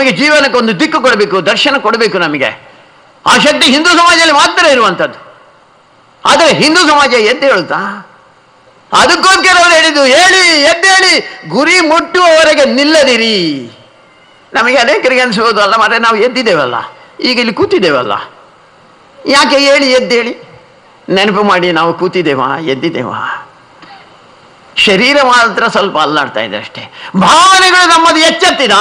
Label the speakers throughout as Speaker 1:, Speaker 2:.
Speaker 1: ನಮಗೆ ಜೀವನಕ್ಕೆ ಒಂದು ದಿಕ್ಕು ಕೊಡಬೇಕು, ದರ್ಶನ ಕೊಡಬೇಕು. ನಮಗೆ ಆ ಶಕ್ತಿ ಹಿಂದೂ ಸಮಾಜದಲ್ಲಿ ಮಾತ್ರ ಇರುವಂಥದ್ದು. ಆದರೆ ಹಿಂದೂ ಸಮಾಜ ಎದ್ದು ಹೇಳುತ್ತಾ? ಅದಕ್ಕೋಸ್ಕರ ಅವರು ಹೇಳಿದ್ದು, ಹೇಳಿ ಎದ್ದೇಳಿ, ಗುರಿ ಮುಟ್ಟುವವರೆಗೆ ನಿಲ್ಲದಿರಿ. ನಮಗೆ ಅನೇಕರಿಗೆ ಅನಿಸ್ಬೋದು, ಅಲ್ಲ ಮಾತ್ರ ನಾವು ಎದ್ದಿದ್ದೇವಲ್ಲ, ಈಗ ಇಲ್ಲಿ ಕೂತಿದ್ದೇವಲ್ಲ, ಯಾಕೆ ಹೇಳಿ ಎದ್ದೇಳಿ? ನೆನಪು ಮಾಡಿ, ನಾವು ಕೂತಿದ್ದೇವಾ, ಎದ್ದಿದ್ದೇವಾ? ಶರೀರ ಮಾತ್ರ ಸ್ವಲ್ಪ ಅಲ್ಲಾಡ್ತಾ ಇದೆ ಅಷ್ಟೇ. ಭಾವನೆಗಳು ನಮ್ಮದು ಎಚ್ಚೆತ್ತಿದ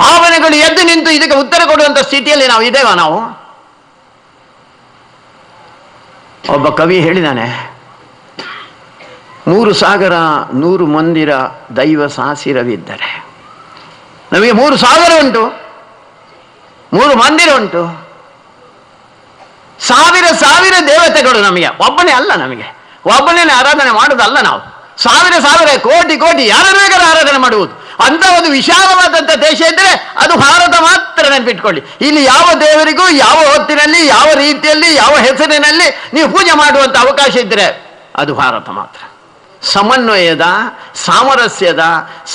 Speaker 1: ಭಾವನೆಗಳು ಎದ್ದು ನಿಂತು ಇದಕ್ಕೆ ಉತ್ತರ ಕೊಡುವಂಥ ಸ್ಥಿತಿಯಲ್ಲಿ ನಾವು ಇದ್ದೇವಾ? ನಾವು ಒಬ್ಬ ಕವಿ ಹೇಳಿದಾನೆ, 3 ಸಾಗರ 100 ಮಂದಿರ ದೈವ ಸಾಸಿರವಿದ್ದರೆ. ನಮಗೆ 3 ಸಾಗರ ಉಂಟು, 3 ಮಂದಿರ ಉಂಟು, ಸಾವಿರ ದೇವತೆಗಳು ನಮಗೆ. ಒಬ್ಬನೇ ಅಲ್ಲ, ನಮಗೆ ಒಬ್ಬನೇ ಆರಾಧನೆ ಮಾಡುವುದಲ್ಲ. ನಾವು ಸಾವಿರ ಕೋಟಿ ಯಾರು ಬೇಕಾದ್ರೂ ಆರಾಧನೆ ಮಾಡುವುದು. ಅಂತ ಒಂದು ವಿಶಾಲವಾದಂಥ ದೇಶ ಇದ್ದರೆ ಅದು ಭಾರತ ಮಾತ್ರ. ನೆನಪಿಟ್ಕೊಳ್ಳಿ, ಇಲ್ಲಿ ಯಾವ ದೇವರಿಗೂ ಯಾವ ಹೊತ್ತಿನಲ್ಲಿ, ಯಾವ ರೀತಿಯಲ್ಲಿ, ಯಾವ ಹೆಸರಿನಲ್ಲಿ ನೀವು ಪೂಜೆ ಮಾಡುವಂಥ ಅವಕಾಶ ಇದ್ದರೆ ಅದು ಭಾರತ ಮಾತ್ರ. ಸಮನ್ವಯದ, ಸಾಮರಸ್ಯದ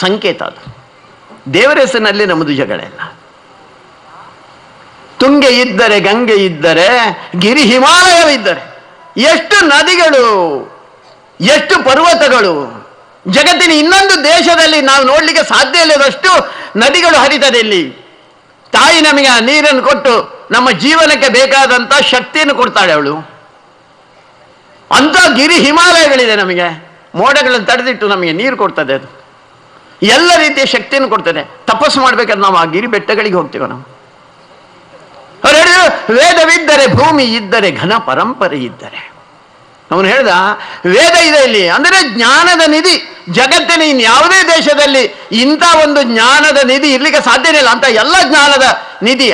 Speaker 1: ಸಂಕೇತ ಅದು. ದೇವರ ಹೆಸರಿನಲ್ಲಿ ನಮ್ಮದು ಜಗಳ ಇಲ್ಲ. ತುಂಗೆ ಇದ್ದರೆ, ಗಂಗೆ ಇದ್ದರೆ, ಗಿರಿ ಹಿಮಾಲಯವಿದ್ದರೆ, ಎಷ್ಟು ನದಿಗಳು, ಎಷ್ಟು ಪರ್ವತಗಳು, ಜಗತ್ತಿನ ಇನ್ನೊಂದು ದೇಶದಲ್ಲಿ ನಾವು ನೋಡಲಿಕ್ಕೆ ಸಾಧ್ಯ ಇಲ್ಲದಷ್ಟು ನದಿಗಳು ಹರಿತದೆ. ಇಲ್ಲಿ ತಾಯಿ ನಮಗೆ ಆ ನೀರನ್ನು ಕೊಟ್ಟು ನಮ್ಮ ಜೀವನಕ್ಕೆ ಬೇಕಾದಂಥ ಶಕ್ತಿಯನ್ನು ಕೊಡ್ತಾಳೆ ಅವಳು. ಅಂಥ ಗಿರಿ ಹಿಮಾಲಯಗಳಿದೆ ನಮಗೆ. ಮೋಡಗಳನ್ನು ತಡೆದಿಟ್ಟು ನಮಗೆ ನೀರು ಕೊಡ್ತದೆ. ಅದು ಎಲ್ಲ ರೀತಿಯ ಶಕ್ತಿಯನ್ನು ಕೊಡ್ತದೆ. ತಪಸ್ಸು ಮಾಡ್ಬೇಕಾದ್ರೆ ನಾವು ಆ ಗಿರಿ ಬೆಟ್ಟಗಳಿಗೆ ಹೋಗ್ತೇವೆ. ನಾವು ಅವ್ರು ಹೇಳಿದ್ರು, ವೇದವಿದ್ದರೆ ಭೂಮಿ ಇದ್ದರೆ ಘನ ಪರಂಪರೆ ಇದ್ದರೆ. ಅವನು ಹೇಳ್ದ, ವೇದ ಇದೆ ಇಲ್ಲಿ ಅಂದರೆ ಜ್ಞಾನದ ನಿಧಿ. ಜಗತ್ತಿನ ಇನ್ಯಾವುದೇ ದೇಶದಲ್ಲಿ ಇಂಥ ಒಂದು ಜ್ಞಾನದ ನಿಧಿ ಇರ್ಲಿಕ್ಕೆ ಸಾಧ್ಯನೇ ಇಲ್ಲ. ಅಂತ ಎಲ್ಲ ಜ್ಞಾನದ ನಿಧಿ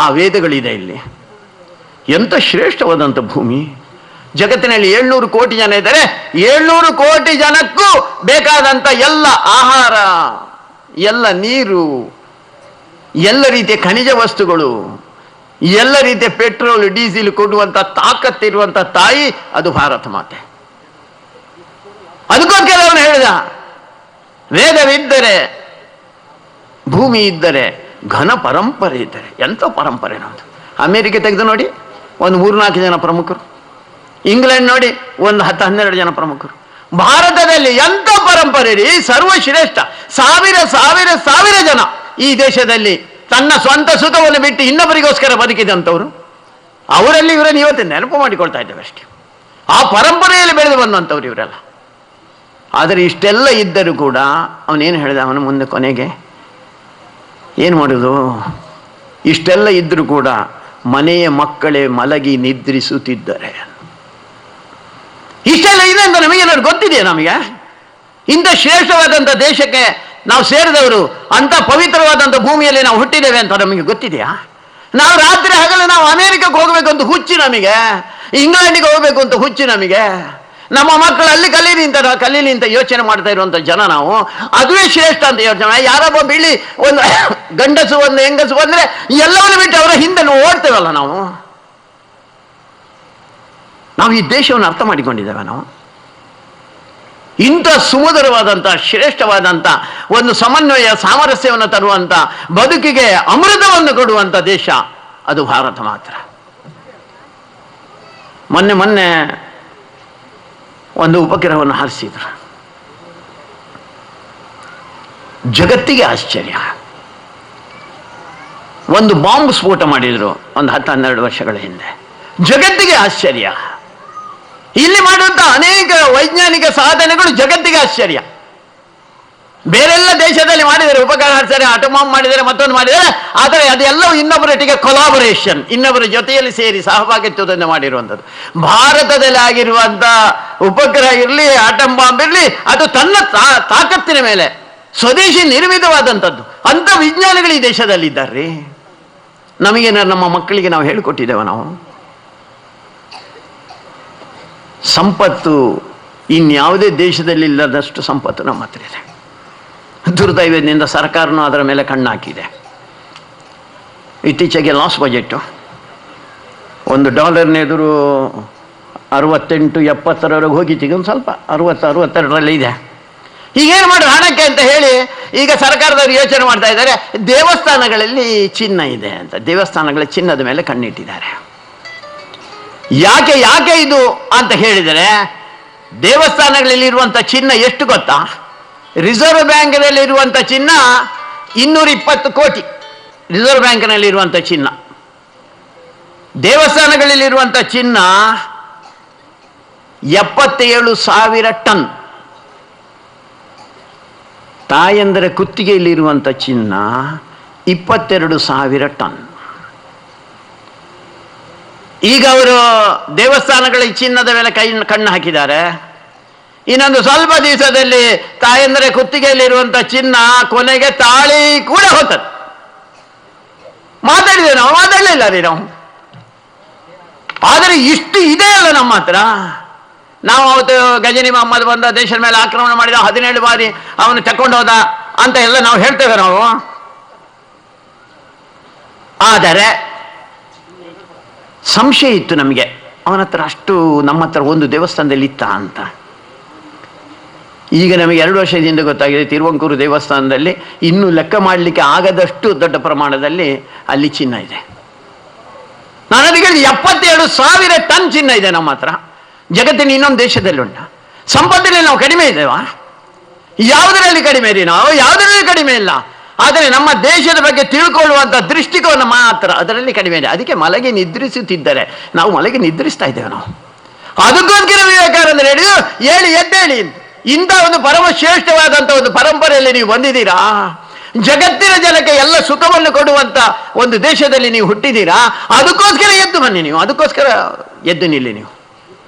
Speaker 1: ಆ ವೇದಗಳಿದೆ ಇಲ್ಲಿ. ಎಂಥ ಶ್ರೇಷ್ಠವಾದಂಥ ಭೂಮಿ. ಜಗತ್ತಿನಲ್ಲಿ 700 ಕೋಟಿ ಜನ ಇದ್ದಾರೆ. 700 ಕೋಟಿ ಜನಕ್ಕೂ ಬೇಕಾದಂಥ ಎಲ್ಲ ಆಹಾರ, ಎಲ್ಲ ನೀರು, ಎಲ್ಲ ರೀತಿಯ ಖನಿಜ ವಸ್ತುಗಳು, ಎಲ್ಲ ರೀತಿಯ ಪೆಟ್ರೋಲ್ ಡೀಸೆಲ್ ಕೊಡುವಂಥ ತಾಕತ್ತಿರುವಂಥ ತಾಯಿ ಅದು ಭಾರತ ಮಾತೆ. ಅದಕ್ಕೋಸ್ಕರ ಅವನು ಹೇಳಿದ, ವೇದವಿದ್ದರೆ ಭೂಮಿ ಇದ್ದರೆ ಘನ ಪರಂಪರೆ ಇದ್ದರೆ. ಎಂಥ ಪರಂಪರೆ ನಮ್ಮದು. ಅಮೇರಿಕೆ ತೆಗೆದು ನೋಡಿ, ಒಂದು 3-4 ಜನ ಪ್ರಮುಖರು. ಇಂಗ್ಲೆಂಡ್ ನೋಡಿ, ಒಂದು 10-12 ಜನ ಪ್ರಮುಖರು. ಭಾರತದಲ್ಲಿ ಎಂಥ ಪರಂಪರೆ ರೀ! ಸರ್ವಶ್ರೇಷ್ಠ. ಸಾವಿರ ಜನ ಈ ದೇಶದಲ್ಲಿ ತನ್ನ ಸ್ವಂತ ಸುಖವನ್ನು ಬಿಟ್ಟು ಇನ್ನೊಬ್ಬರಿಗೋಸ್ಕರ ಬದುಕಿದಂಥವ್ರು. ಅವರಲ್ಲಿ ಇವರನ್ನು ಇವತ್ತು ನೆನಪು ಮಾಡಿಕೊಳ್ತಾ ಇದ್ದೇವೆ ಅಷ್ಟೇ. ಆ ಪರಂಪರೆಯಲ್ಲಿ ಬೆಳೆದು ಬಂದಂಥವ್ರು ಇವರೆಲ್ಲ. ಆದರೆ ಇಷ್ಟೆಲ್ಲ ಇದ್ದರೂ ಕೂಡ ಅವನೇನು ಹೇಳಿದ, ಅವನು ಮುಂದೆ ಕೊನೆಗೆ ಏನು ಮಾಡೋದು? ಇಷ್ಟೆಲ್ಲ ಇದ್ದರೂ ಕೂಡ ಮನೆಯ ಮಕ್ಕಳೇ ಮಲಗಿ ನಿದ್ರಿಸುತ್ತಿದ್ದರೆ. ಇಷ್ಟೆಲ್ಲ ಇದೆ ಅಂತ ನಮಗೇನಾದ್ರು ಗೊತ್ತಿದೆಯಾ? ನಮಗೆ ಇಂಥ ಶ್ರೇಷ್ಠವಾದಂಥ ದೇಶಕ್ಕೆ ನಾವು ಸೇರಿದವರು, ಅಂಥ ಪವಿತ್ರವಾದಂಥ ಭೂಮಿಯಲ್ಲಿ ನಾವು ಹುಟ್ಟಿದ್ದೇವೆ ಅಂತ ನಮಗೆ ಗೊತ್ತಿದೆಯಾ? ನಾವು ರಾತ್ರಿ ಹಗಲು ನಾವು ಅಮೇರಿಕಕ್ಕೆ ಹೋಗಬೇಕು ಅಂತ ಹುಚ್ಚು ನಮಗೆ, ಇಂಗ್ಲೆಂಡಿಗೆ ಹೋಗಬೇಕು ಅಂತ ಹುಚ್ಚು ನಮಗೆ. ನಮ್ಮ ಮಕ್ಕಳು ಅಲ್ಲಿ ಕಲೀಲಿ ಅಂತ ಯೋಚನೆ ಮಾಡ್ತಾ ಇರುವಂಥ ಜನ ನಾವು. ಅದುವೇ ಶ್ರೇಷ್ಠ ಅಂತ ಯೋಚನೆ. ಯಾರೊಬ್ಬ ಬಿಳಿ ಒಂದು ಗಂಡಸು ಒಂದು ಹೆಂಗಸು ಬಂದರೆ ಎಲ್ಲವನ್ನು ಬಿಟ್ಟು ಅವರ ಹಿಂದೆ ಓಡ್ತೇವಲ್ಲ ನಾವು. ಈ ದೇಶವನ್ನು ಅರ್ಥ ಮಾಡಿಕೊಂಡಿದ್ದೇವೆ ನಾವು. ಇಂಥ ಸುಮಧುರವಾದಂಥ ಶ್ರೇಷ್ಠವಾದಂಥ ಒಂದು ಸಮನ್ವಯ ಸಾಮರಸ್ಯವನ್ನು ತರುವಂಥ, ಬದುಕಿಗೆ ಅಮೃತವನ್ನು ಕೊಡುವಂಥ ದೇಶ ಅದು ಭಾರತ ಮಾತ್ರ. ಮೊನ್ನೆ ಒಂದು ಉಪಗ್ರಹವನ್ನು ಹಾರಿಸಿದ್ರು. ಜಗತ್ತಿಗೆ ಆಶ್ಚರ್ಯ. ಒಂದು ಬಾಂಬ್ ಸ್ಫೋಟ ಮಾಡಿದ್ರು ಒಂದು 10-12 ವರ್ಷಗಳ ಹಿಂದೆ. ಜಗತ್ತಿಗೆ ಆಶ್ಚರ್ಯ. ಇಲ್ಲಿ ಮಾಡುವಂಥ ಅನೇಕ ವೈಜ್ಞಾನಿಕ ಸಾಧನೆಗಳು ಜಗತ್ತಿಗೆ ಆಶ್ಚರ್ಯ. ಬೇರೆಲ್ಲ ದೇಶದಲ್ಲಿ ಮಾಡಿದರೆ, ಉಪಗ್ರಹ ಹಾರಿಸಿದರೆ, ಆಟಮ್ ಬಾಂಬ್ ಮಾಡಿದರೆ, ಮತ್ತೊಂದು ಮಾಡಿದರೆ. ಆದರೆ ಅದೆಲ್ಲವೂ ಇನ್ನೊಬ್ಬರೊಟ್ಟಿಗೆ ಕೊಲಾಬರೇಷನ್, ಇನ್ನೊಬ್ಬರ ಜೊತೆಯಲ್ಲಿ ಸೇರಿ ಸಹಭಾಗಿತ್ವದಿಂದ ಮಾಡಿರುವಂಥದ್ದು. ಭಾರತದಲ್ಲಿ ಆಗಿರುವಂಥ ಉಪಗ್ರಹ ಇರಲಿ, ಆಟಮ್ ಬಾಂಬ್ ಇರಲಿ, ಅದು ತನ್ನ ತಾಕತ್ತಿನ ಮೇಲೆ ಸ್ವದೇಶಿ ನಿರ್ಮಿತವಾದಂಥದ್ದು. ಅಂಥ ವಿಜ್ಞಾನಿಗಳು ಈ ದೇಶದಲ್ಲಿ ಇದ್ದಾರೆ. ನಮಗೆ ನಮ್ಮ ಮಕ್ಕಳಿಗೆ ನಾವು ಹೇಳಿಕೊಟ್ಟಿದ್ದೇವೆ. ನಾವು ಸಂಪತ್ತು ಇನ್ಯಾವುದೇ ದೇಶದಲ್ಲಿ ಇಲ್ಲದಷ್ಟು ಸಂಪತ್ತು ನಮ್ಮ ಹತ್ರ ಇದೆ. ದುರ್ದೈವದಿಂದ ಸರ್ಕಾರನೂ ಅದರ ಮೇಲೆ ಕಣ್ಣಾಕಿದೆ. ಇತ್ತೀಚೆಗೆ ಲಾಸ್ ಬಜೆಟ್ಟು $1 ಎದುರು 68-70 ಹೋಗಿತ್ತು. ಈಗ ಒಂದು ಸ್ವಲ್ಪ 60-62 ಇದೆ. ಈಗೇನು ಮಾಡೋದು ಹಣಕ್ಕೆ ಅಂತ ಹೇಳಿ ಈಗ ಸರ್ಕಾರದವರು ಯೋಚನೆ ಮಾಡ್ತಾ ಇದ್ದಾರೆ, ದೇವಸ್ಥಾನಗಳಲ್ಲಿ ಚಿನ್ನ ಇದೆ ಅಂತ. ದೇವಸ್ಥಾನಗಳ ಚಿನ್ನದ ಮೇಲೆ ಕಣ್ಣಿಟ್ಟಿದ್ದಾರೆ. ಯಾಕೆ ಇದು ಅಂತ ಹೇಳಿದರೆ, ದೇವಸ್ಥಾನಗಳಲ್ಲಿ ಇರುವಂಥ ಚಿನ್ನ ಎಷ್ಟು ಗೊತ್ತಾ? ರಿಸರ್ವ್ ಬ್ಯಾಂಕ್ನಲ್ಲಿ ಇರುವಂಥ ಚಿನ್ನ 220 ಕೋಟಿ. ರಿಸರ್ವ್ ಬ್ಯಾಂಕ್ನಲ್ಲಿ ಇರುವಂಥ ಚಿನ್ನ. ದೇವಸ್ಥಾನಗಳಲ್ಲಿರುವಂಥ ಚಿನ್ನ 77,000 ಟನ್. ತಾಯಂದರ ಕುತ್ತಿಗೆಯಲ್ಲಿರುವಂಥ ಚಿನ್ನ 22,000 ಟನ್. ಈಗ ಅವರು ದೇವಸ್ಥಾನಗಳ ಚಿನ್ನದ ಮೇಲೆ ಕಣ್ಣು ಹಾಕಿದ್ದಾರೆ. ಇನ್ನೊಂದು ಸ್ವಲ್ಪ ದಿವಸದಲ್ಲಿ ತಾಯಂದರ ಕುತ್ತಿಗೆಯಲ್ಲಿರುವಂಥ ಚಿನ್ನ ಕೊನೆಗೆ ತಾಳಿ ಕೂಡ ಹೋಗ್ತದೆ. ಮಾತಾಡಿದೆ ನಾವು? ಮಾತಾಡಲಿಲ್ಲ ರೀ ನಾವು. ಆದರೆ ಇಷ್ಟು ಇದೆ ಅಲ್ಲ ನಮ್ಮ ಹತ್ರ. ನಾವು ಅವತ್ತು ಗಜನಿ ಮೊಹಮ್ಮದ್ ಬಂದ ದೇಶದ ಮೇಲೆ ಆಕ್ರಮಣ ಮಾಡಿದ, 17 ಬಾರಿ ಅವನು ತಕೊಂಡು ಹೋದ ಅಂತ ಎಲ್ಲ ನಾವು ಹೇಳ್ತೇವೆ ನಾವು. ಆದರೆ ಸಂಶಯ ಇತ್ತು ನಮಗೆ, ಅವನ ಹತ್ರ ಅಷ್ಟು ನಮ್ಮ ಹತ್ರ ಒಂದು ದೇವಸ್ಥಾನದಲ್ಲಿ ಇತ್ತ ಅಂತ. ಈಗ ನಮಗೆ 2 ವರ್ಷದಿಂದ ಗೊತ್ತಾಗಿದೆ, ತಿರುವಂಕೂರು ದೇವಸ್ಥಾನದಲ್ಲಿ ಇನ್ನೂ ಲೆಕ್ಕ ಮಾಡಲಿಕ್ಕೆ ಆಗದಷ್ಟು ದೊಡ್ಡ ಪ್ರಮಾಣದಲ್ಲಿ ಅಲ್ಲಿ ಚಿನ್ನ ಇದೆ. ನಾನು ಅದಕ್ಕೆ 77,000 ಟನ್ ಚಿನ್ನ ಇದೆ ನಮ್ಮ ಹತ್ರ. ಜಗತ್ತಿನ ಇನ್ನೊಂದು ದೇಶದಲ್ಲಿ ಉಂಟ. ಸಂಪತ್ತಿನಲ್ಲಿ ನಾವು ಕಡಿಮೆ ಇದ್ದೇವಾ? ಯಾವುದರಲ್ಲಿ ಕಡಿಮೆ ರೀ ನಾವು? ಯಾವುದರಲ್ಲಿ ಕಡಿಮೆ ಇಲ್ಲ. ಆದರೆ ನಮ್ಮ ದೇಶದ ಬಗ್ಗೆ ತಿಳ್ಕೊಳ್ಳುವಂಥ ದೃಷ್ಟಿಕೋನ ಮಾತ್ರ ಅದರಲ್ಲಿ ಕಡಿಮೆ ಇದೆ. ಅದಕ್ಕೆ ಮಲಗಿ ನಿದ್ರಿಸುತ್ತಿದ್ದರೆ ನಾವು ಮಲಗಿ ನಿದ್ರಿಸ್ತಾ ಇದ್ದೇವೆ ನಾವು. ಅದಕ್ಕೋಸ್ಕರ ವಿವೇಕಾನಂದರು ಹೇಳಿದ್ರು, ಹೇಳಿ ಎದ್ದೇಳಿ, ಇಂಥ ಒಂದು ಪರಮ ಶ್ರೇಷ್ಠವಾದಂಥ ಒಂದು ಪರಂಪರೆಯಲ್ಲಿ ನೀವು ಬಂದಿದ್ದೀರಾ, ಜಗತ್ತಿನ ಜನಕ್ಕೆ ಎಲ್ಲ ಸುಖವನ್ನು ಕೊಡುವಂಥ ಒಂದು ದೇಶದಲ್ಲಿ ನೀವು ಹುಟ್ಟಿದ್ದೀರಾ, ಅದಕ್ಕೋಸ್ಕರ ಎದ್ದು ಬನ್ನಿ ನೀವು, ಅದಕ್ಕೋಸ್ಕರ ಎದ್ದು ನಿಲ್ಲಿ ನೀವು.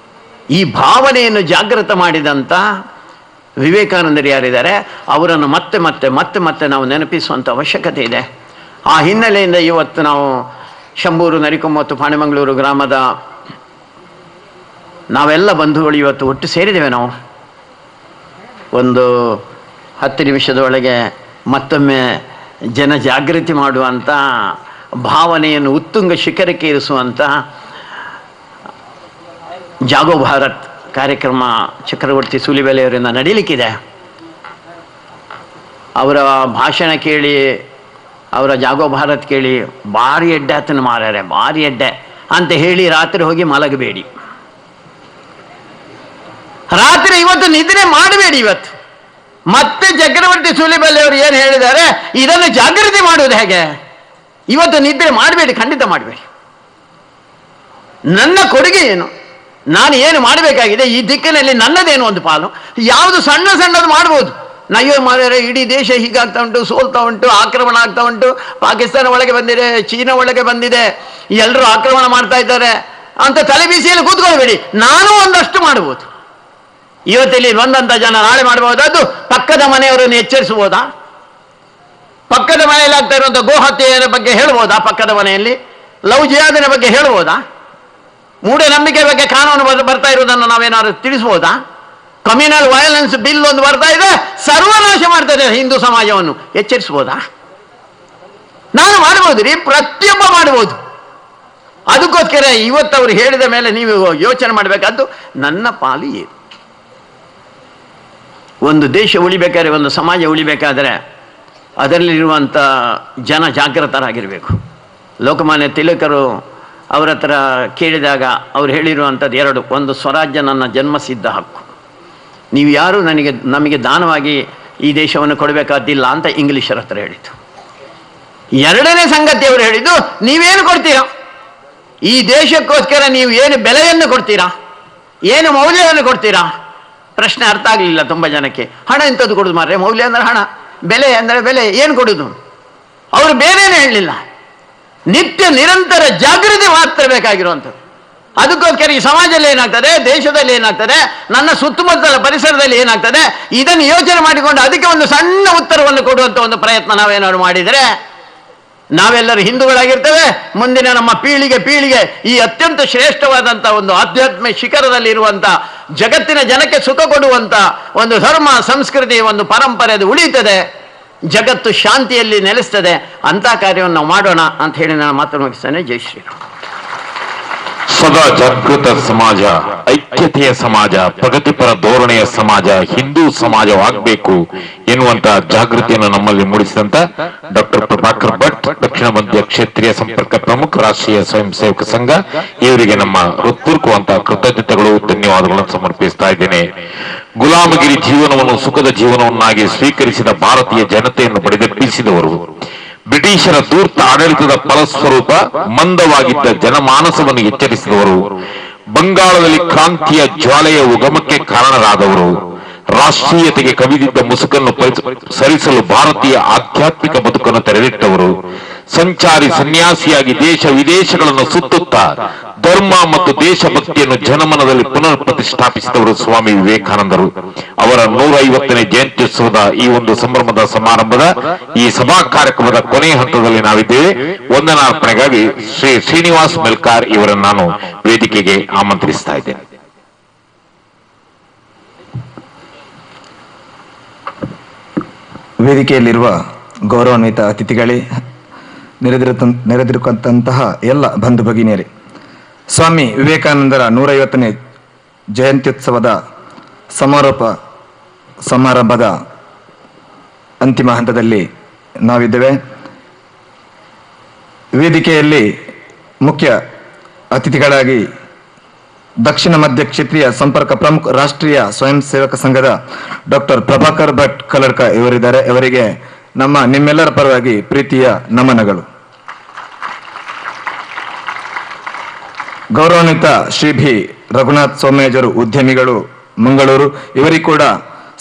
Speaker 1: ಈ ಭಾವನೆಯನ್ನು ಜಾಗೃತ ಮಾಡಿದಂಥ ವಿವೇಕಾನಂದರು ಯಾರಿದ್ದಾರೆ, ಅವರನ್ನು ಮತ್ತೆ ಮತ್ತೆ ಮತ್ತೆ ಮತ್ತೆ ನಾವು ನೆನಪಿಸುವಂಥ ಅವಶ್ಯಕತೆ ಇದೆ. ಆ ಹಿನ್ನೆಲೆಯಿಂದ ಇವತ್ತು ನಾವು ಶಂಭೂರು, ನರಿಕೊಮ್ಮ ಮತ್ತು ಪಾಣೆಮಂಗಳೂರು ಗ್ರಾಮದ ನಾವೆಲ್ಲ ಬಂಧುಗಳು ಇವತ್ತು ಒಟ್ಟು ಸೇರಿದ್ದೇವೆ. ನಾವು ಒಂದು 10 ನಿಮಿಷದೊಳಗೆ ಮತ್ತೊಮ್ಮೆ ಜನ ಜಾಗೃತಿ ಮಾಡುವಂಥ ಭಾವನೆಯನ್ನು ಉತ್ತುಂಗ ಶಿಖರಕ್ಕೆ ಇರಿಸುವಂಥ ಜಾಗೋ ಭಾರತ್ ಕಾರ್ಯಕ್ರಮ ಚಕ್ರವರ್ತಿ ಸೂಲಿಬೆಲೆಯವರಿಂದ ನಡೀಲಿಕ್ಕಿದೆ. ಅವರ ಭಾಷಣ ಕೇಳಿ, ಅವರ ಜಾಗೋ ಭಾರತ್ ಕೇಳಿ ಭಾರಿ ಎಡ್ಡೆ ಆತನ ಮಾರ್ಯಾರೆ, ಭಾರಿ ಎಡ್ಡೆ ಅಂತ ಹೇಳಿ ರಾತ್ರಿ ಹೋಗಿ ಮಲಗಬೇಡಿ. ರಾತ್ರಿ ಇವತ್ತು ನಿದ್ರೆ ಮಾಡಬೇಡಿ. ಇವತ್ತು ಮತ್ತೆ ಚಕ್ರವರ್ತಿ ಸೂಲಿಬೆಲೆಯವರು ಏನು ಹೇಳಿದ್ದಾರೆ, ಇದನ್ನು ಜಾಗೃತಿ ಮಾಡುವುದು ಹೇಗೆ? ಇವತ್ತು ನಿದ್ರೆ ಮಾಡಬೇಡಿ, ಖಂಡಿತ ಮಾಡಬೇಡಿ. ನನ್ನ ಕೊಡುಗೆ ಏನು, ನಾನು ಏನು ಮಾಡಬೇಕಾಗಿದೆ, ಈ ದಿಕ್ಕಿನಲ್ಲಿ ನನ್ನದೇನು ಒಂದು ಪಾಲು. ಯಾವುದು ಸಣ್ಣ ಸಣ್ಣದು ಮಾಡ್ಬೋದು. ನಯ್ಯೋ ಮಾರ್ಯಾರೆ, ಇಡೀ ದೇಶ ಹೀಗಾಗ್ತಾ ಉಂಟು, ಸೋಲ್ತಾ ಉಂಟು, ಆಕ್ರಮಣ ಆಗ್ತಾ ಉಂಟು, ಪಾಕಿಸ್ತಾನ ಒಳಗೆ ಬಂದಿದೆ, ಚೀನಾ ಒಳಗೆ ಬಂದಿದೆ, ಎಲ್ಲರೂ ಆಕ್ರಮಣ ಮಾಡ್ತಾ ಇದ್ದಾರೆ ಅಂತ ತಲೆ ಬಿಸಿಯಲ್ಲಿ ಕೂತ್ಕೊಳ್ಬೇಡಿ. ನಾನು ಒಂದಷ್ಟು ಮಾಡ್ಬೋದು. ಇವತ್ತಿಲ್ಲಿ ಬಂದಂಥ ಜನ ನಾಳೆ ಮಾಡಬಹುದಾದ್ದು ಪಕ್ಕದ ಮನೆಯವರನ್ನು ಎಚ್ಚರಿಸಬಹುದಾ? ಪಕ್ಕದ ಮನೆಯಲ್ಲಿ ಆಗ್ತಾ ಇರುವಂಥ ಗೋಹತ್ಯೆಯ ಬಗ್ಗೆ ಹೇಳ್ಬೋದಾ? ಪಕ್ಕದ ಮನೆಯಲ್ಲಿ ಲವ್ ಜಿಹಾದಿನ ಬಗ್ಗೆ ಹೇಳ್ಬೋದಾ? ಮೂಢನಂಬಿಕೆ ಬಗ್ಗೆ ಕಾನೂನು ಬರ್ತಾ ಇರುವುದನ್ನು ನಾವೇನಾದ್ರು ತಿಳಿಸ್ಬೋದಾ? ಕಮ್ಯುನಲ್ ವಯಲೆನ್ಸ್ ಬಿಲ್ ಒಂದು ಬರ್ತಾ ಇದೆ, ಸರ್ವನಾಶ ಮಾಡ್ತದೆ ಹಿಂದೂ ಸಮಾಜವನ್ನು, ಎಚ್ಚರಿಸ್ಬೋದಾ? ನಾನು ಮಾಡ್ಬೋದು ರೀ, ಪ್ರತಿಯೊಬ್ಬ ಮಾಡ್ಬೋದು. ಅದಕ್ಕೋಸ್ಕರ ಇವತ್ತು ಅವರು ಹೇಳಿದ ಮೇಲೆ ನೀವು ಯೋಚನೆ ಮಾಡಬೇಕಾದ್ದು, ನನ್ನ ಪಾಲು ಏನು? ಒಂದು ದೇಶ ಉಳಿಬೇಕಾದ್ರೆ, ಒಂದು ಸಮಾಜ ಉಳಿಬೇಕಾದರೆ ಅದರಲ್ಲಿರುವಂಥ ಜನ ಜಾಗೃತರಾಗಿರಬೇಕು. ಲೋಕಮಾನ್ಯ ತಿಲಕರು ಅವರ ಹತ್ರ ಕೇಳಿದಾಗ ಅವ್ರು ಹೇಳಿರುವಂಥದ್ದು 2. ಒಂದು, ಸ್ವರಾಜ್ಯ ನನ್ನ ಜನ್ಮಸಿದ್ಧ ಹಕ್ಕು, ನೀವು ಯಾರು ನಮಗೆ ದಾನವಾಗಿ ಈ ದೇಶವನ್ನು ಕೊಡಬೇಕಾದಿಲ್ಲ ಅಂತ ಇಂಗ್ಲೀಷರ ಹತ್ರ ಹೇಳಿತು. 2ನೇ ಸಂಗತಿ ಅವರು ಹೇಳಿದ್ದು, ನೀವೇನು ಕೊಡ್ತೀರಾ ಈ ದೇಶಕ್ಕೋಸ್ಕರ? ನೀವು ಏನು ಬೆಲೆಯನ್ನು ಕೊಡ್ತೀರಾ, ಏನು ಮೌಲ್ಯವನ್ನು ಕೊಡ್ತೀರಾ? ಪ್ರಶ್ನೆ ಅರ್ಥ ಆಗಲಿಲ್ಲ ತುಂಬ ಜನಕ್ಕೆ. ಹಣ ಎಂಥದ್ದು ಕೊಡೋದು ಮಾರ್ರೆ, ಮೌಲ್ಯ ಅಂದರೆ ಹಣ, ಬೆಲೆ ಅಂದರೆ ಬೆಲೆ, ಏನು ಕೊಡೋದು? ಅವರು ಬೇರೆನೇ ಹೇಳಲಿಲ್ಲ. ನಿತ್ಯ ನಿರಂತರ ಜಾಗೃತಿ ಮಾತ್ರ ಬೇಕಾಗಿರುವಂಥದ್ದು. ಅದಕ್ಕೋಸ್ಕರ ಈ ಸಮಾಜದಲ್ಲಿ ಏನಾಗ್ತದೆ, ದೇಶದಲ್ಲಿ ಏನಾಗ್ತದೆ, ನನ್ನ ಸುತ್ತಮುತ್ತಲ ಪರಿಸರದಲ್ಲಿ ಏನಾಗ್ತದೆ, ಇದನ್ನು ಯೋಚನೆ ಮಾಡಿಕೊಂಡು ಅದಕ್ಕೆ ಒಂದು ಸಣ್ಣ ಉತ್ತರವನ್ನು ಕೊಡುವಂಥ ಒಂದು ಪ್ರಯತ್ನ ನಾವೇನಾದ್ರು ಮಾಡಿದರೆ ನಾವೆಲ್ಲರೂ ಹಿಂದೂಗಳಾಗಿರ್ತೇವೆ. ಮುಂದಿನ ನಮ್ಮ ಪೀಳಿಗೆ ಈ ಅತ್ಯಂತ ಶ್ರೇಷ್ಠವಾದಂಥ ಒಂದು ಆಧ್ಯಾತ್ಮ ಶಿಖರದಲ್ಲಿ ಇರುವಂಥ, ಜಗತ್ತಿನ ಜನಕ್ಕೆ ಸುಖ ಕೊಡುವಂಥ ಒಂದು ಧರ್ಮ, ಸಂಸ್ಕೃತಿ, ಒಂದು ಪರಂಪರೆ ಅದು ಉಳಿಯುತ್ತದೆ, ಜಗತ್ತು ಶಾಂತಿಯಲ್ಲಿ ನೆಲೆಸ್ತದೆ. ಅಂಥ ಕಾರ್ಯವನ್ನು ನಾವು ಮಾಡೋಣ ಅಂತ ಹೇಳಿ ನಾನು ಮಾತನ್ನು ಮುಗಿಸ್ತೇನೆ. ಜೈ ಶ್ರೀರಾಮ್.
Speaker 2: ಸದಾ ಜಾಗೃತ ಸಮಾಜ, ಐಕ್ಯತೆಯ ಸಮಾಜ, ಪ್ರಗತಿಪರ ಧೋರಣೆಯ ಸಮಾಜ, ಹಿಂದೂ ಸಮಾಜವಾಗಬೇಕು ಎನ್ನುವಂತ ಜಾಗೃತಿಯನ್ನು ನಮ್ಮಲ್ಲಿ ಮೂಡಿಸಿದಂತ ಡಾಕ್ಟರ್ ಪ್ರಭಾಕರ್ ಭಟ್, ದಕ್ಷಿಣ ಮಧ್ಯ ಕ್ಷೇತ್ರೀಯ ಸಂಪರ್ಕ ಪ್ರಮುಖ, ರಾಷ್ಟ್ರೀಯ ಸ್ವಯಂ ಸೇವಕ ಸಂಘ, ಇವರಿಗೆ ನಮ್ಮ ಹೃತ್ಪೂರ್ವಕವಂತ ಕೃತಜ್ಞತೆಗಳು, ಧನ್ಯವಾದಗಳನ್ನು ಸಮರ್ಪಿಸ್ತಾ ಇದ್ದೇನೆ. ಗುಲಾಮಗಿರಿ ಜೀವನವನ್ನು ಸುಖದ ಜೀವನವನ್ನಾಗಿ ಸ್ವೀಕರಿಸಿದ ಭಾರತೀಯ ಜನತೆಯನ್ನು ಬಡಿದೆಬ್ಬಿಸಿದವರು, ಬ್ರಿಟಿಷರ ಧೂರ್ತ ಆಡಳಿತದ ಫಲಸ್ವರೂಪ ಮಂದವಾಗಿದ್ದ ಜನಮಾನಸವನ್ನು ಎಚ್ಚರಿಸಿದವರು, ಬಂಗಾಳದಲ್ಲಿ ಕ್ರಾಂತಿಯ ಜ್ವಾಲೆಯ ಉಗಮಕ್ಕೆ ಕಾರಣರಾದವರು, ರಾಷ್ಟ್ರೀಯತೆಗೆ ಕವಿದಿದ್ದ ಮುಸುಕನ್ನು ಸರಿಸಲು ಭಾರತೀಯ ಆಧ್ಯಾತ್ಮಿಕ ಬದುಕನ್ನು ತೆರೆದಿಟ್ಟವರು, ಸಂಚಾರಿ ಸನ್ಯಾಸಿಯಾಗಿ ದೇಶ ವಿದೇಶಗಳನ್ನು ಸುತ್ತುತ್ತಾ ಧರ್ಮ ಮತ್ತು ದೇಶಭಕ್ತಿಯನ್ನು ಜನಮನದಲ್ಲಿ ಪುನರ್ ಪ್ರತಿಷ್ಠಾಪಿಸಿದವರು ಸ್ವಾಮಿ ವಿವೇಕಾನಂದರು. ಅವರ 150ನೇ ಜಯಂತ್ಯುತ್ಸವದ ಈ ಒಂದು ಸಂಭ್ರಮದ ಸಮಾರಂಭದ ಈ ಸಭಾ ಕಾರ್ಯಕ್ರಮದ ಕೊನೆಯ ಹಂತದಲ್ಲಿ ನಾವಿದ್ದೇವೆ. ವಂದನಾರ್ಪಣೆಗಾಗಿ ಶ್ರೀ ಶ್ರೀನಿವಾಸ್ ಮೆಲ್ಕಾರ್ ಇವರನ್ನು ನಾನು ವೇದಿಕೆಗೆ ಆಮಂತ್ರಿಸ್ತಾ ಇದ್ದೇನೆ.
Speaker 3: ವೇದಿಕೆಯಲ್ಲಿರುವ ಗೌರವಾನ್ವಿತ ಅತಿಥಿಗಳೇ, ನೆರೆದಿರುವಂತಹ ಎಲ್ಲ ಬಂಧು ಭಗಿನಿಯರೇ, ಸ್ವಾಮಿ ವಿವೇಕಾನಂದರ 150ನೇ ಜಯಂತ್ಯುತ್ಸವದ ಸಮಾರಂಭದ ಅಂತಿಮ ಹಂತದಲ್ಲಿ ನಾವಿದ್ದೇವೆ. ವೇದಿಕೆಯಲ್ಲಿ ಮುಖ್ಯ ಅತಿಥಿಗಳಾಗಿ ದಕ್ಷಿಣ ಮಧ್ಯ ಕ್ಷೇತ್ರೀಯ ಸಂಪರ್ಕ ಪ್ರಮುಖ, ರಾಷ್ಟ್ರೀಯ ಸ್ವಯಂ ಸೇವಕ ಸಂಘದ ಡಾಕ್ಟರ್ ಪ್ರಭಾಕರ್ ಭಟ್ ಕಲಡ್ಕ ಇವರಿದ್ದಾರೆ. ಅವರಿಗೆ ನಿಮ್ಮೆಲ್ಲರ ಪರವಾಗಿ ಪ್ರೀತಿಯ ನಮನಗಳು. ಗೌರವಾನ್ವಿತ ಶ್ರೀ ಭಿ ರಘುನಾಥ್ ಸೋಮೇಜರು, ಉದ್ಯಮಿಗಳು, ಮಂಗಳೂರು, ಇವರಿಗೂ ಕೂಡ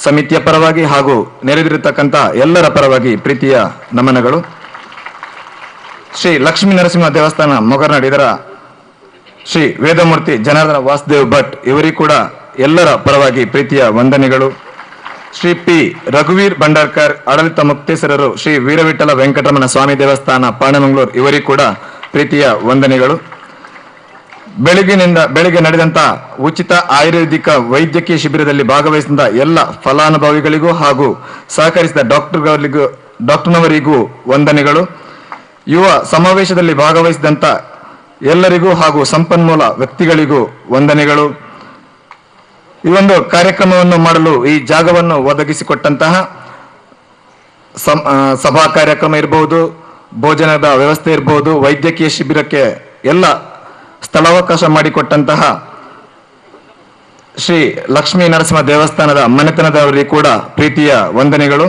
Speaker 3: ಸಮಿತಿಯ ಪರವಾಗಿ ಹಾಗೂ ನೆರೆದಿರತಕ್ಕಂಥ ಎಲ್ಲರ ಪರವಾಗಿ ಪ್ರೀತಿಯ ನಮನಗಳು. ಶ್ರೀ ಲಕ್ಷ್ಮೀ ನರಸಿಂಹ ದೇವಸ್ಥಾನ ಮೊಗರ್ನಾಡ್ ಇದರ ಶ್ರೀ ವೇದಮೂರ್ತಿ ಜನಾರ್ದನ ವಾಸುದೇವ್ ಭಟ್ ಇವರಿಗೂ ಕೂಡ ಎಲ್ಲರ ಪರವಾಗಿ ಪ್ರೀತಿಯ ವಂದನೆಗಳು. ಶ್ರೀ ಪಿ ರಘುವೀರ್ ಭಂಡಾರ್ಕರ್, ಆಡಳಿತ ಮುಕ್ತೇಶ್ವರರು, ಶ್ರೀ ವೀರವಿಠಲ ವೆಂಕಟರಮಣ ಸ್ವಾಮಿ ದೇವಸ್ಥಾನ ಪಾಣಮಂಗಳೂರು ಇವರಿಗೂ ಕೂಡ ಪ್ರೀತಿಯ ವಂದನೆಗಳು. ಬೆಳಿಗ್ಗೆ ನಡೆದಂತ ಉಚಿತ ಆಯುರ್ವೇದಿಕ ವೈದ್ಯಕೀಯ ಶಿಬಿರದಲ್ಲಿ ಭಾಗವಹಿಸಿದ ಎಲ್ಲ ಫಲಾನುಭವಿಗಳಿಗೂ ಹಾಗೂ ಸಹಕರಿಸಿದ ಡಾಕ್ಟರ್ನವರಿಗೂ ವಂದನೆಗಳು. ಯುವ ಸಮಾವೇಶದಲ್ಲಿ ಭಾಗವಹಿಸಿದಂತ ಎಲ್ಲರಿಗೂ ಹಾಗೂ ಸಂಪನ್ಮೂಲ ವ್ಯಕ್ತಿಗಳಿಗೂ ವಂದನೆಗಳು. ಈ ಒಂದು ಕಾರ್ಯಕ್ರಮವನ್ನು ಮಾಡಲು ಈ ಜಾಗವನ್ನು ಒದಗಿಸಿಕೊಟ್ಟಂತಹ ಸಭಾ ಕಾರ್ಯಕ್ರಮ ಇರಬಹುದು, ಭೋಜನದ ವ್ಯವಸ್ಥೆ ಇರಬಹುದು, ವೈದ್ಯಕೀಯ ಶಿಬಿರಕ್ಕೆ ಎಲ್ಲ ಸ್ಥಳಾವಕಾಶ ಮಾಡಿಕೊಟ್ಟಂತಹ ಶ್ರೀ ಲಕ್ಷ್ಮೀ ನರಸಿಂಹ ದೇವಸ್ಥಾನದ ಮನೆತನದವರಿಗೆ ಕೂಡ ಪ್ರೀತಿಯ ವಂದನೆಗಳು.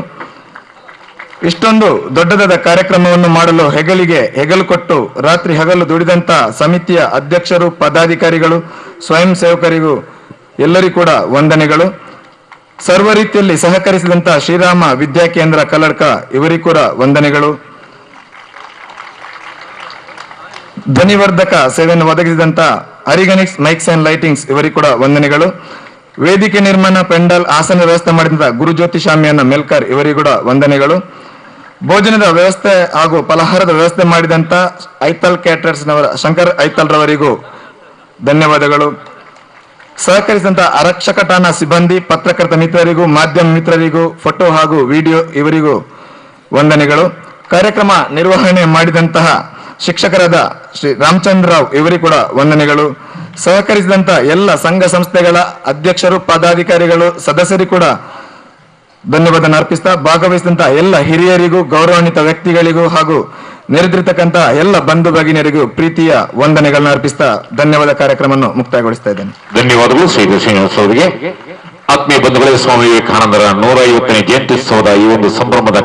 Speaker 3: ಇಷ್ಟೊಂದು ದೊಡ್ಡದಾದ ಕಾರ್ಯಕ್ರಮವನ್ನು ಮಾಡಲು ಹೆಗಲು ಕೊಟ್ಟು ರಾತ್ರಿ ಹಗಲು ದುಡಿದಂತ ಸಮಿತಿಯ ಅಧ್ಯಕ್ಷರು, ಪದಾಧಿಕಾರಿಗಳು, ಸ್ವಯಂ ಸೇವಕರಿಗೂ ಎಲ್ಲರಿಗೂ ಕೂಡ ವಂದನೆಗಳು. ಸರ್ವ ರೀತಿಯಲ್ಲಿ ಸಹಕರಿಸಿದಂತ ಶ್ರೀರಾಮ ವಿದ್ಯಾಕೇಂದ್ರ ಕಲ್ಲಡ್ಕ ಇವರಿಗೂ ಕೂಡ ವಂದನೆಗಳು. ಧ್ವನಿವರ್ಧಕ ಸೇವೆಯನ್ನು ಒದಗಿಸಿದಂತ ಅರಿಗನಿಕ್ಸ್ ಮೈಕ್ಸ್ ಅಂಡ್ ಲೈಟಿಂಗ್ಸ್ ಇವರಿಗೂ ಕೂಡ ವಂದನೆಗಳು. ವೇದಿಕೆ ನಿರ್ಮಾಣ, ಪೆಂಡಲ್, ಆಸನ ವ್ಯವಸ್ಥೆ ಮಾಡಿದಂತ ಗುರುಜ್ಯೋತಿ ಶಾಮಿಯನ್ನ ಮೆಲ್ಕರ್ ಇವರಿಗೂ ಕೂಡ ವಂದನೆಗಳು. ಭೋಜನದ ವ್ಯವಸ್ಥೆ ಹಾಗೂ ಫಲಹಾರದ ವ್ಯವಸ್ಥೆ ಮಾಡಿದಂತ ಐತಲ್ ಕ್ಯಾಟರರ್ಸ್ ನವರ ಶಂಕರ್ ಐತಲ್ ರವರಿಗೂ ಧನ್ಯವಾದಗಳು. ಸಹಕರಿಸಿದಂತ ಆರಕ್ಷಕ ಠಾಣಾ ಸಿಬ್ಬಂದಿ, ಪತ್ರಕರ್ತ ಮಿತ್ರರಿಗೂ, ಮಾಧ್ಯಮ ಮಿತ್ರರಿಗೂ, ಫೋಟೋ ಹಾಗೂ ವಿಡಿಯೋ ಇವರಿಗೂ ವಂದನೆಗಳು. ಕಾರ್ಯಕ್ರಮ ನಿರ್ವಹಣೆ ಮಾಡಿದಂತಹ ಶಿಕ್ಷಕರಾದ ಶ್ರೀ ರಾಮಚಂದ್ರ ರಾವ್ ಇವರಿಗೂ ಕೂಡ ವಂದನೆಗಳು. ಸಹಕರಿಸಿದಂತ ಎಲ್ಲ ಸಂಘ ಸಂಸ್ಥೆಗಳ ಅಧ್ಯಕ್ಷರು, ಪದಾಧಿಕಾರಿಗಳು, ಸದಸ್ಯರಿಗೂ ಕೂಡ ಧನ್ಯವಾದ ಅರ್ಪಿಸ್ತಾ, ಭಾಗವಹಿಸಿದಂತ ಎಲ್ಲ ಹಿರಿಯರಿಗೂ, ಗೌರವಾನ್ವಿತ ವ್ಯಕ್ತಿಗಳಿಗೂ ಹಾಗೂ ನೆರೆದಿರತಕ್ಕಂತ ಎಲ್ಲ ಬಂಧು ಭಗಿನಿಯರಿಗೂ ಪ್ರೀತಿಯ ವಂದನೆಗಳನ್ನ ಅರ್ಪಿಸ್ತಾ ಧನ್ಯವಾದ ಕಾರ್ಯಕ್ರಮವನ್ನು ಮುಕ್ತಾಯಗೊಳಿಸ್ತಾ ಇದ್ದೇನೆ.
Speaker 2: ಧನ್ಯವಾದಗಳು ಶ್ರೀ ಶ್ರೀನಿವಾಸ್ ಅವರಿಗೆ. ಆತ್ಮೀಯ ಬಂಧುಗಳೇ, ಸ್ವಾಮಿ ವಿವೇಕಾನಂದರ 150ನೇ ಜಯಂತ್ಯುತ್ಸವದ ಈ ಒಂದು ಸಂಭ್ರಮದ